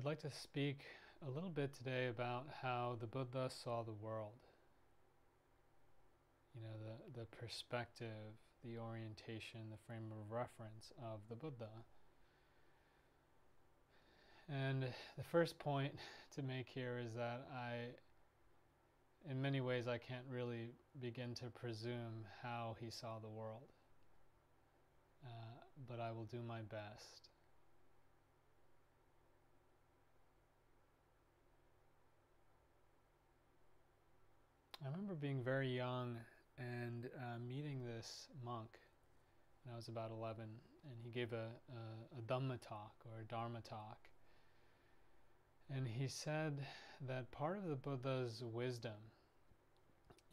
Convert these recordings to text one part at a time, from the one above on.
I'd like to speak a little bit today about how the Buddha saw the world. You know, the perspective, the orientation, the frame of reference of the Buddha. And the first point to make here is that in many ways, I can't really begin to presume how he saw the world. But I will do my best. I remember being very young and meeting this monk when I was about 11, and he gave a dhamma talk or a dharma talk. And he said that part of the Buddha's wisdom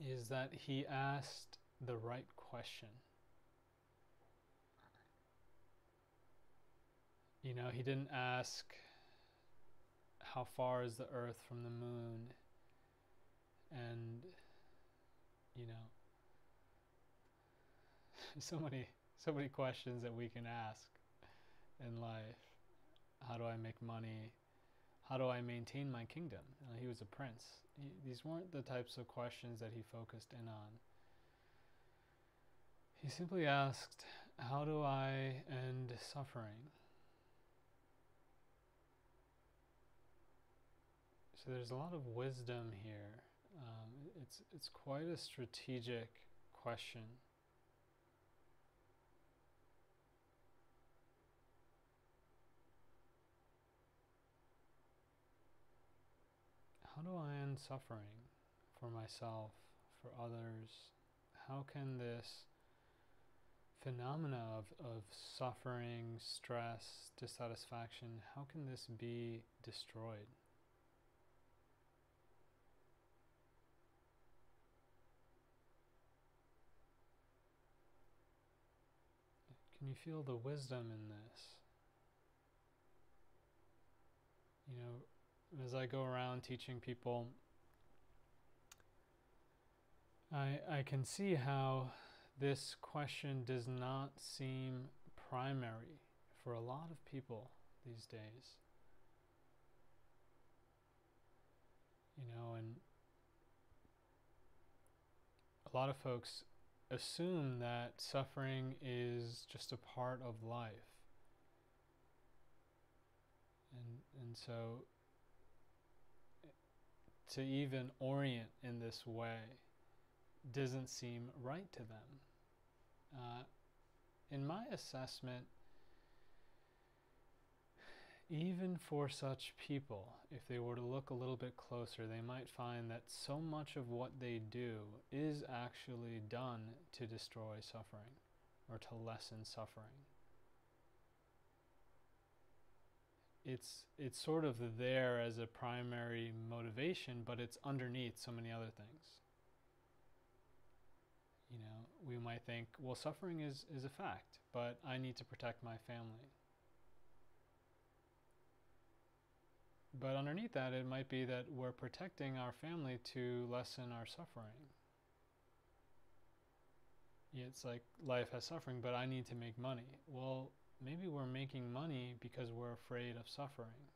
is that he asked the right question. You know, he didn't ask how far is the earth from the moon, and you know, so many questions that we can ask in life. How do I make money? How do I maintain my kingdom? He was a prince. These weren't the types of questions that he focused in on. He simply asked, how do I end suffering? So there's a lot of wisdom here. It's quite a strategic question. How do I end suffering for myself, for others? How can this phenomena of suffering, stress, dissatisfaction, how can this be destroyed? Can you feel the wisdom in this? You know, as I go around teaching people, I can see how this question does not seem primary for a lot of people these days. You know, and a lot of folks assume that suffering is just a part of life. And so to even orient in this way doesn't seem right to them. In my assessment, even for such people, if they were to look a little bit closer, they might find that so much of what they do is actually done to destroy suffering or to lessen suffering. It's sort of there as a primary motivation, but it's underneath so many other things. You know, we might think, well, suffering is a fact, but I need to protect my family. But underneath that, it might be that we're protecting our family to lessen our suffering. It's like life has suffering, but I need to make money. Well, maybe we're making money because we're afraid of suffering.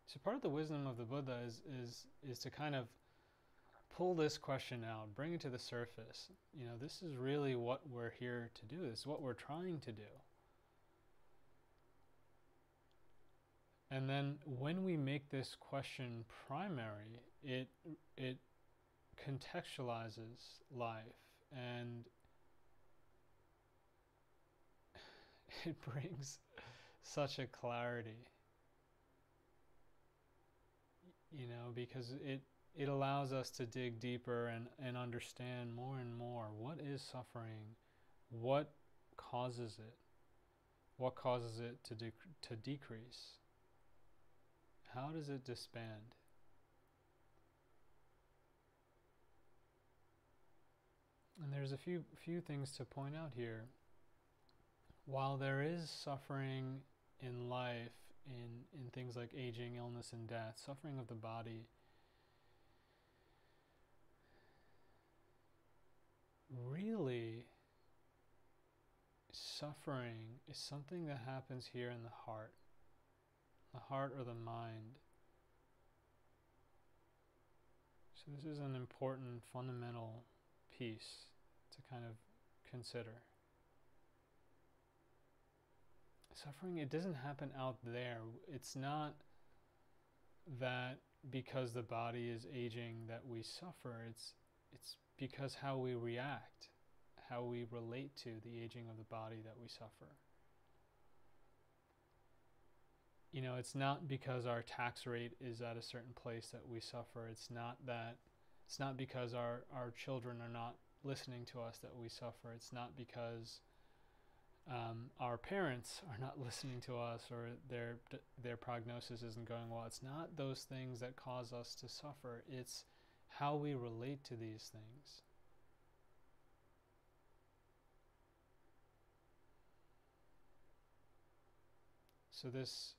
So part of the wisdom of the Buddha is to kind of pull this question out, bring it to the surface. You know, this is really what we're here to do. This is what we're trying to do. And then when we make this question primary, it contextualizes life, and it brings such a clarity, you know, because it allows us to dig deeper and understand more and more what is suffering, what causes it to decrease, how does it disband. And there's a few things to point out here. While there is suffering in life, in things like aging, illness, and death, suffering of the body, really suffering is something that happens here in the heart or the mind. So this is an important fundamental piece to kind of consider. Suffering, it doesn't happen out there. It's not that because the body is aging that we suffer. It's because how we react, how we relate to the aging of the body that we suffer. You know, it's not because our tax rate is at a certain place that we suffer. It's not because our children are not listening to us that we suffer. It's not because our parents are not listening to us or their prognosis isn't going well. It's not those things that cause us to suffer. It's how we relate to these things. So this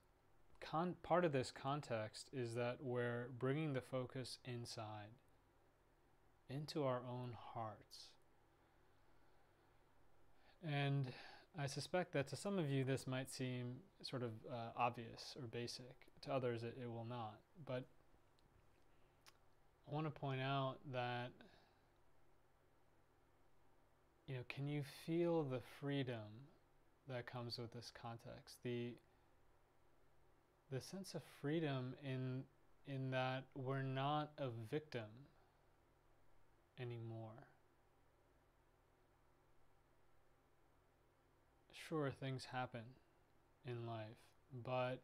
part of this context is that we're bringing the focus inside, into our own hearts. And I suspect that to some of you this might seem sort of obvious or basic. To others it will not. But I want to point out that, you know, can you feel the freedom that comes with this context? The sense of freedom in that we're not a victim anymore. Sure, things happen in life, but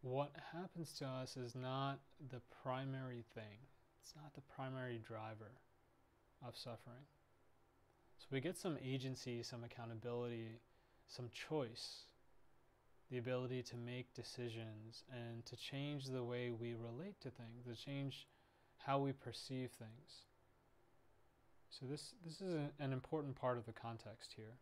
what happens to us is not the primary thing. It's not the primary driver of suffering. So we get some agency, some accountability, some choice, the ability to make decisions and to change the way we relate to things, to change how we perceive things. So this is an important part of the context here.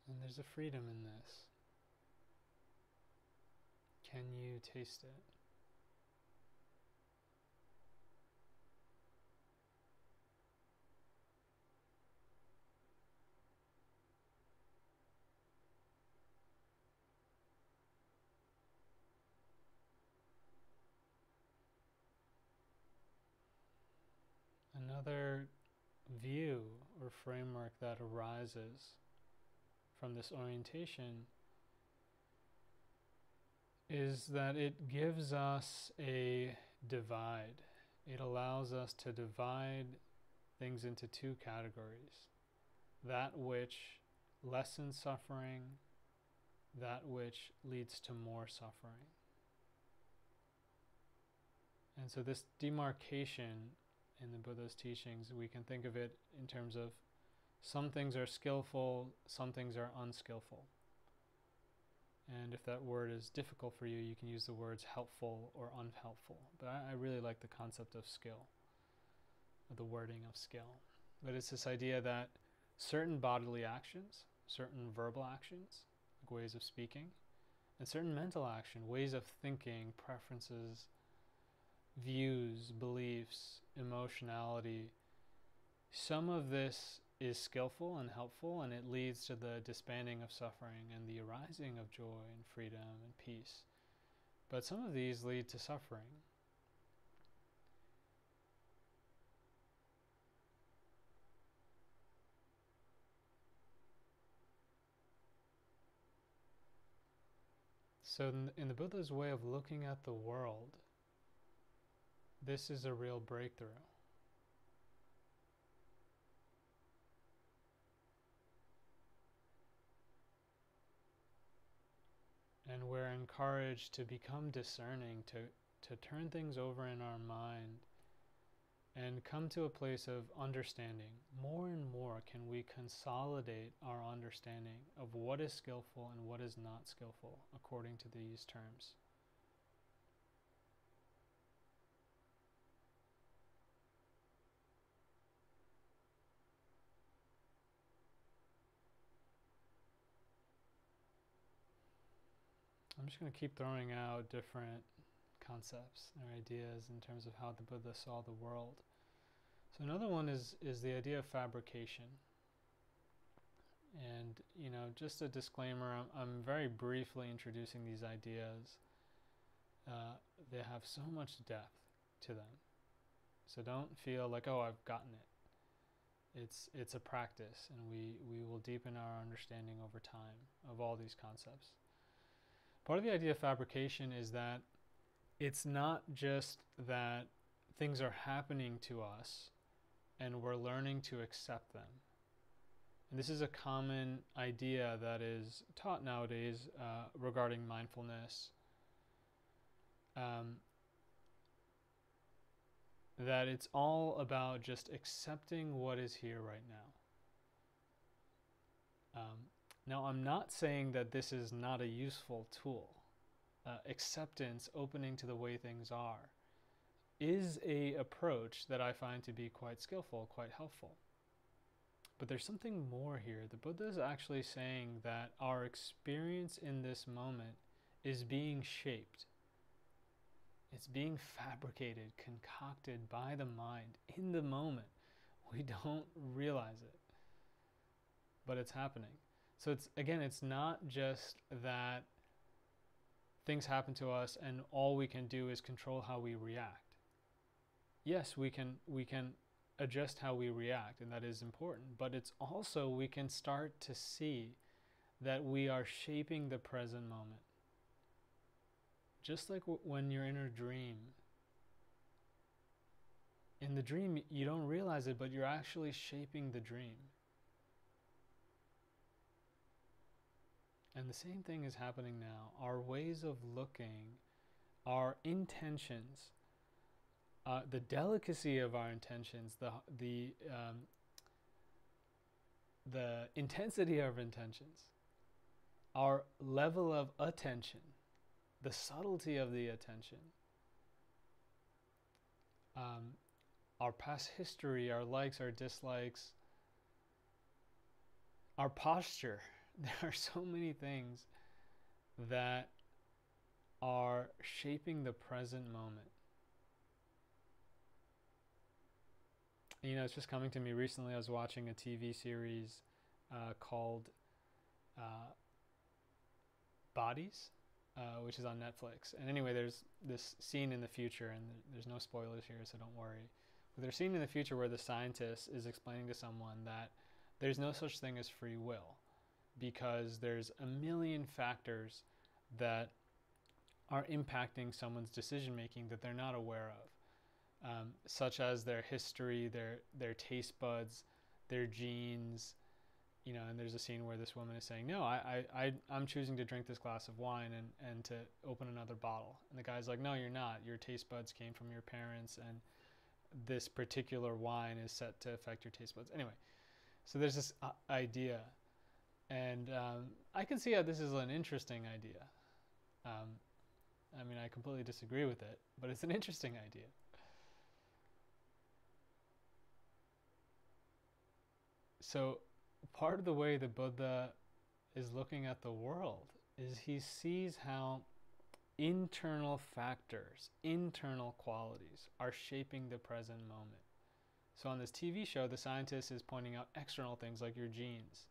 And there's a freedom in this. Can you taste it? Another view or framework that arises from this orientation is that it gives us a divide. It allows us to divide things into two categories. That which lessens suffering, that which leads to more suffering. And so this demarcation in the Buddha's teachings, we can think of it in terms of some things are skillful, some things are unskillful. And if that word is difficult for you, you can use the words helpful or unhelpful. But I really like the concept of skill, or the wording of skill. But it's this idea that certain bodily actions, certain verbal actions, like ways of speaking, and certain mental action, ways of thinking, preferences, views, beliefs, emotionality, some of this is skillful and helpful, and it leads to the disbanding of suffering and the arising of joy and freedom and peace. But some of these lead to suffering. So in the Buddha's way of looking at the world, this is a real breakthrough. And we're encouraged to become discerning, to turn things over in our mind and come to a place of understanding. More and more can we consolidate our understanding of what is skillful and what is not skillful according to these terms. I'm just going to keep throwing out different concepts or ideas in terms of how the Buddha saw the world. So another one is the idea of fabrication. And, just a disclaimer, I'm very briefly introducing these ideas. They have so much depth to them. So don't feel like, oh, I've gotten it. It's a practice, and we will deepen our understanding over time of all these concepts. Part of the idea of fabrication is that it's not just that things are happening to us and we're learning to accept them. And this is a common idea that is taught nowadays regarding mindfulness. That it's all about just accepting what is here right now. Now, I'm not saying that this is not a useful tool. Acceptance, opening to the way things are, is a approach that I find to be quite skillful, quite helpful. But there's something more here. The Buddha is actually saying that our experience in this moment is being shaped. It's being fabricated, concocted by the mind in the moment. We don't realize it, but it's happening. So it's not just that things happen to us and all we can do is control how we react. Yes, we can adjust how we react, and that is important, but it's also we can start to see that we are shaping the present moment. Just like when you're in a dream. In the dream, you don't realize it, but you're actually shaping the dream. And the same thing is happening now. Our ways of looking, our intentions, the delicacy of our intentions, the intensity of intentions, our level of attention, the subtlety of the attention, our past history, our likes, our dislikes, our posture. There are so many things that are shaping the present moment. It's just coming to me recently. I was watching a TV series called Bodies, which is on Netflix. And anyway, there's this scene in the future, and there's no spoilers here, so don't worry. But there's a scene in the future where the scientist is explaining to someone that there's no such thing as free will, because there's a million factors that are impacting someone's decision making that they're not aware of, such as their history, their taste buds, their genes. And there's a scene where this woman is saying, no, I'm choosing to drink this glass of wine and to open another bottle. And the guy's like, no, you're not. Your taste buds came from your parents, and this particular wine is set to affect your taste buds. Anyway, so there's this idea. And I can see how this is an interesting idea. I completely disagree with it, but it's an interesting idea. So part of the way the Buddha is looking at the world is he sees how internal factors, internal qualities are shaping the present moment. So on this TV show, the scientist is pointing out external things like your genes,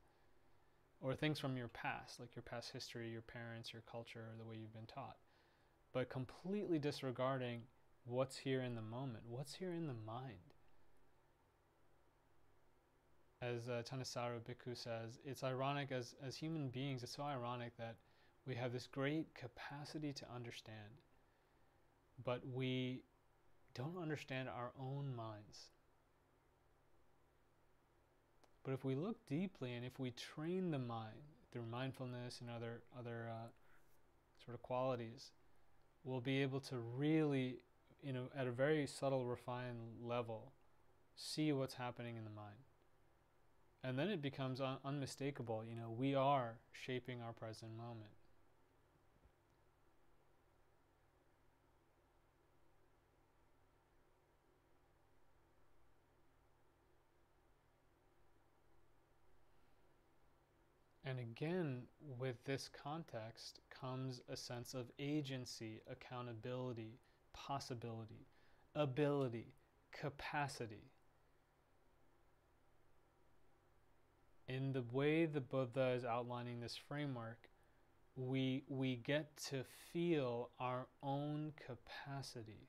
or things from your past, like your past history, your parents, your culture, or the way you've been taught, but completely disregarding what's here in the moment, what's here in the mind. As Thanissaro Bhikkhu says, it's ironic, as human beings, it's so ironic that we have this great capacity to understand, but we don't understand our own minds. But if we look deeply, and if we train the mind through mindfulness and other sort of qualities, we'll be able to really, at a very subtle, refined level, see what's happening in the mind. And then it becomes unmistakable. We are shaping our present moment. And again, with this context comes a sense of agency, accountability, possibility, ability, capacity. In the way the Buddha is outlining this framework, we get to feel our own capacity.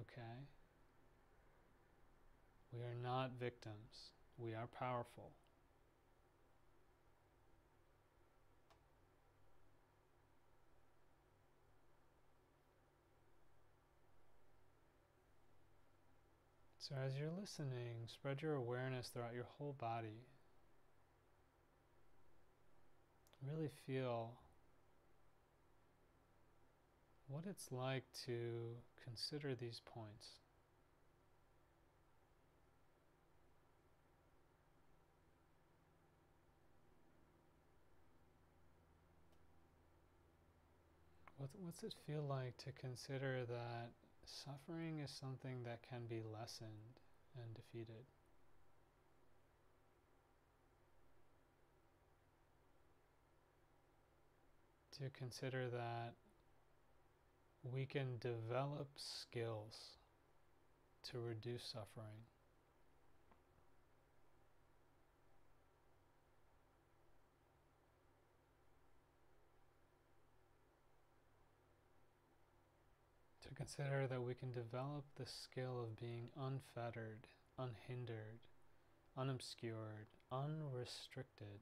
Okay? We are not victims. We are powerful. So as you're listening, spread your awareness throughout your whole body. Really feel what it's like to consider these points. What's it feel like to consider that suffering is something that can be lessened and defeated? To consider that we can develop skills to reduce suffering. To consider that we can develop the skill of being unfettered, unhindered, unobscured, unrestricted,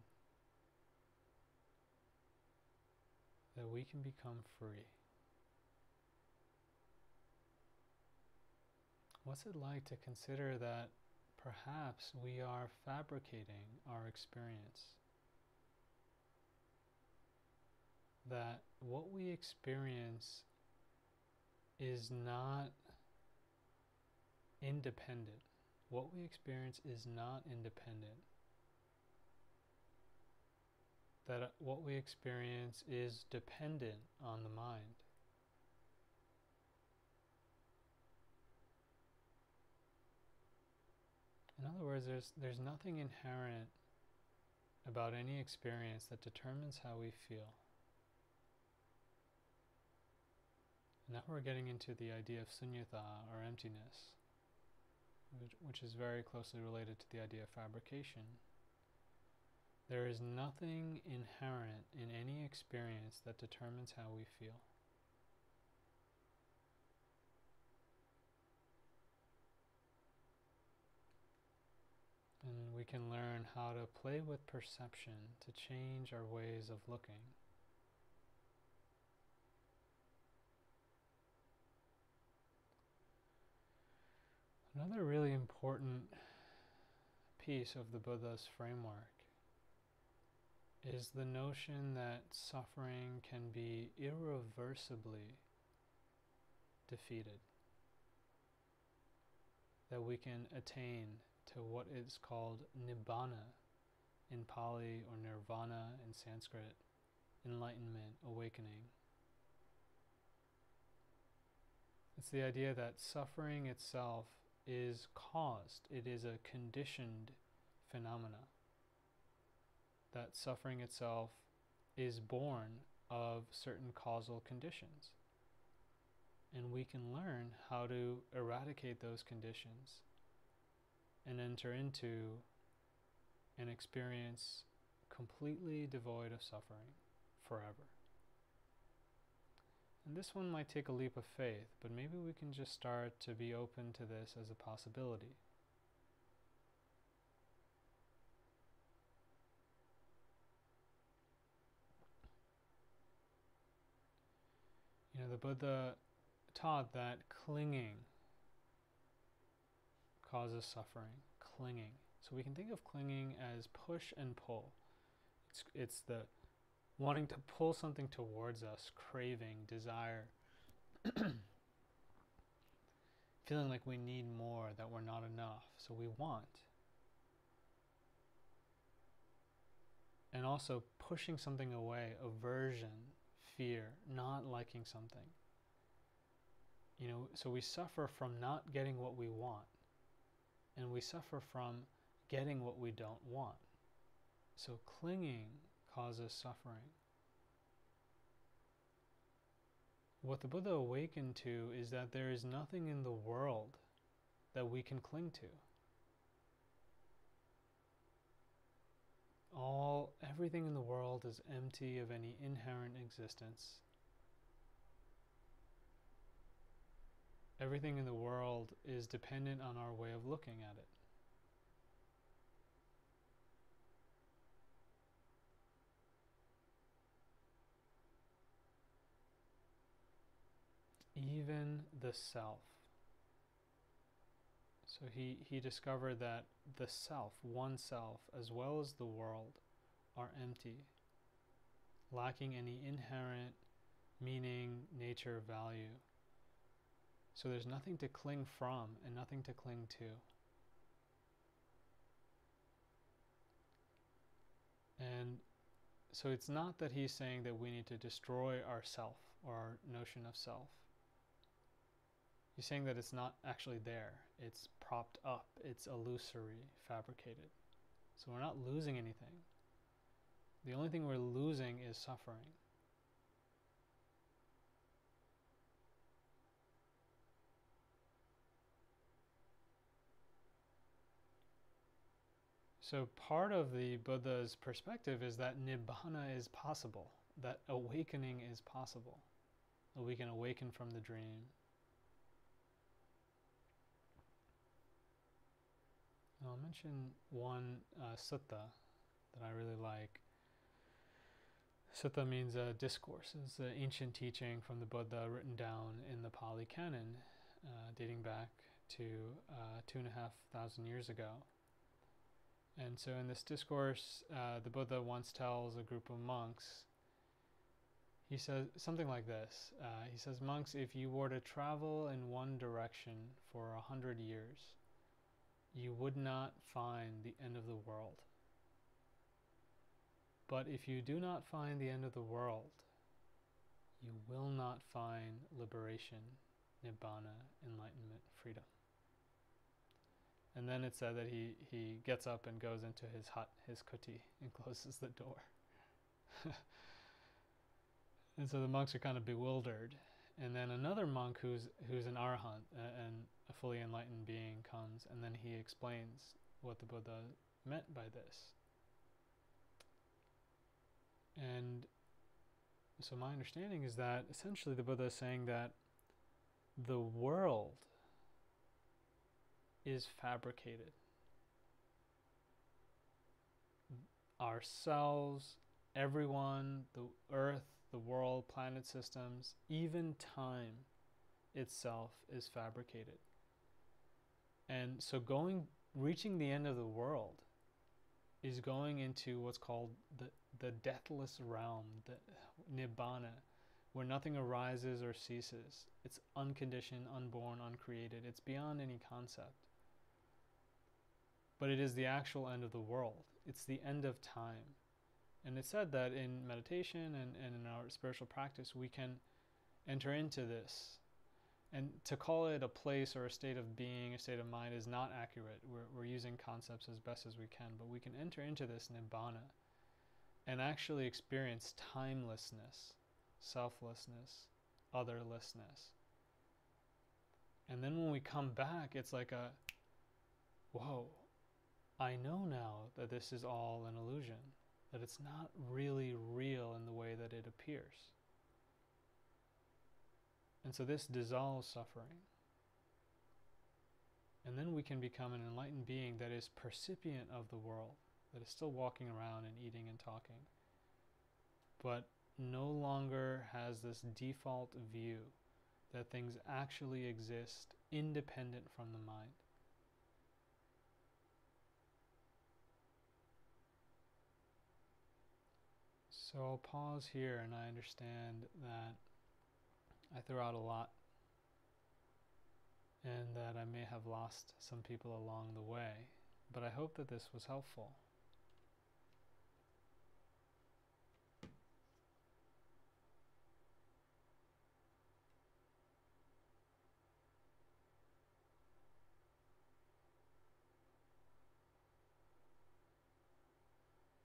that we can become free. What's it like to consider that perhaps we are fabricating our experience? That what we experience is not independent. What we experience is not independent. That what we experience is dependent on the mind. In other words, there's nothing inherent about any experience that determines how we feel. Now we're getting into the idea of sunyata, or emptiness, which is very closely related to the idea of fabrication. There is nothing inherent in any experience that determines how we feel. And we can learn how to play with perception to change our ways of looking. Another really important piece of the Buddha's framework is the notion that suffering can be irreversibly defeated. That we can attain to what is called Nibbana in Pali, or Nirvana in Sanskrit, enlightenment, awakening. It's the idea that suffering itself is caused, it is a conditioned phenomena. That suffering itself is born of certain causal conditions. And we can learn how to eradicate those conditions and enter into an experience completely devoid of suffering forever. And this one might take a leap of faith, but maybe we can just start to be open to this as a possibility. You know, the Buddha taught that clinging causes suffering. Clinging. So we can think of clinging as push and pull. It's the wanting to pull something towards us, craving, desire, feeling like we need more, that we're not enough, so we want. And also pushing something away, aversion, fear, not liking something. You know, so we suffer from not getting what we want, and we suffer from getting what we don't want. So clinging causes suffering. what the Buddha awakened to is that there is nothing in the world that we can cling to. Everything in the world is empty of any inherent existence. Everything in the world is dependent on our way of looking at it. Even the self. So he discovered that the self, oneself, as well as the world, are empty, lacking any inherent meaning, nature, value. So there's nothing to cling from and nothing to cling to. And so it's not that he's saying that we need to destroy our self or our notion of self. He's saying that it's not actually there. It's propped up. It's illusory, fabricated. So we're not losing anything. The only thing we're losing is suffering. So part of the Buddha's perspective is that Nibbana is possible, that awakening is possible, that we can awaken from the dream. I'll mention one sutta that I really like. Sutta means discourse. It's an ancient teaching from the Buddha written down in the Pali Canon, dating back to 2,500 years ago. And so in this discourse, the Buddha once tells a group of monks, he says something like this. He says, monks, if you were to travel in one direction for 100 years, you would not find the end of the world. But if you do not find the end of the world, you will not find liberation, Nibbana, enlightenment, freedom. And then it said that he gets up and goes into his hut, his kuti, and closes the door. And so the monks are kind of bewildered. And then another monk who's an arahant and a fully enlightened being comes, and then he explains what the Buddha meant by this. And so my understanding is that essentially the Buddha is saying that the world is fabricated. Ourselves, everyone, the earth, the world, planet systems, even time itself is fabricated. And so reaching the end of the world is going into what's called the deathless realm, the Nibbana, where nothing arises or ceases. It's unconditioned, unborn, uncreated. It's beyond any concept. But it is the actual end of the world. It's the end of time. And it's said that in meditation and in our spiritual practice, we can enter into this. And to call it a place or a state of being, a state of mind, is not accurate. We're using concepts as best as we can, but we can enter into this Nibbana and actually experience timelessness, selflessness, otherlessness. And then when we come back, it's like whoa, I know now that this is all an illusion, that it's not really real in the way that it appears. And so this dissolves suffering. And then we can become an enlightened being that is percipient of the world, that is still walking around and eating and talking, but no longer has this default view that things actually exist independent from the mind. So I'll pause here, and I understand that I threw out a lot and that I may have lost some people along the way, but I hope that this was helpful.